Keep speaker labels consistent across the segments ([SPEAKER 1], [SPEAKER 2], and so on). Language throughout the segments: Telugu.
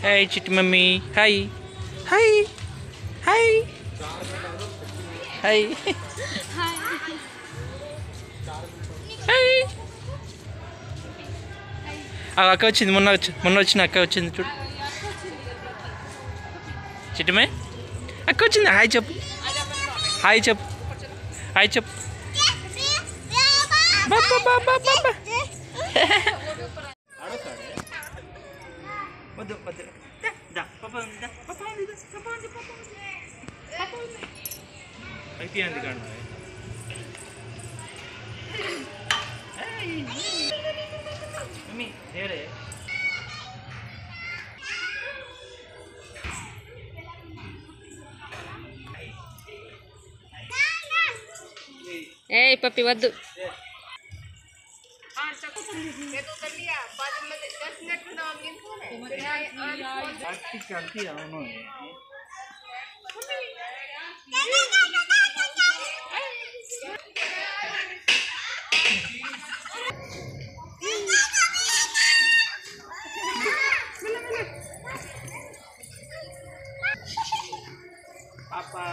[SPEAKER 1] హాయ్ చిట్టి mummy. Hi hi hi hi hi. అక్క వచ్చింది, మొన్న వచ్చిన అక్క వచ్చింది చూడు. చిట్టమే అక్క వచ్చింది. హాయ్ చెప్పు, హాయ్ చెప్పు, హాయ్ చెప్పు. వద్దు వద్దు అయిపోయింది కాదు. మమ్మీ నేరే
[SPEAKER 2] ఏ పప్పి వద్దు.
[SPEAKER 1] అవును పాపా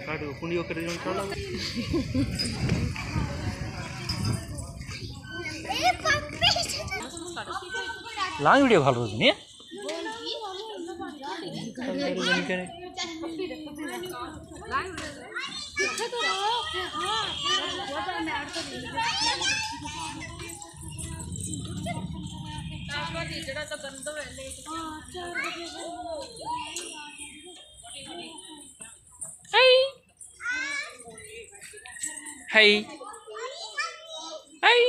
[SPEAKER 1] కాడు కుండి ఒకటి ఉంటాడు. లాంగ్ వీడియో ভালো রোজ নিয়ে হাই হাই హాయ్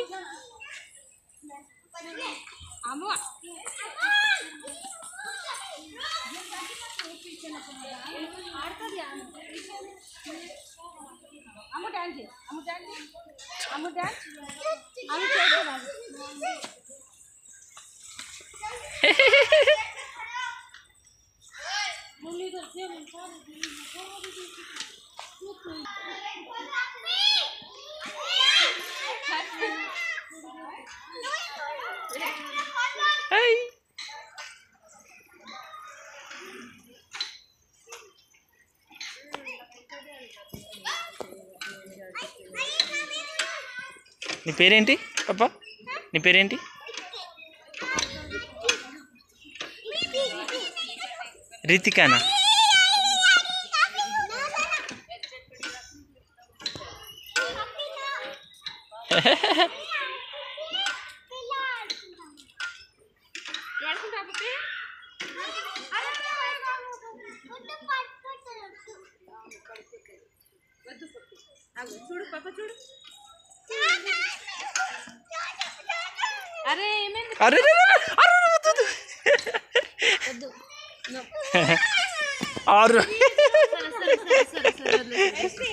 [SPEAKER 1] నీ పేరేంటి పాపా? నీ పేరేంటి? రితికానా?
[SPEAKER 2] చూడు పాప చూడు. అరే ఏమైంది?
[SPEAKER 1] అరే
[SPEAKER 2] వద్దు.
[SPEAKER 1] ఆరు
[SPEAKER 2] సరే సరే సరే సరే సరే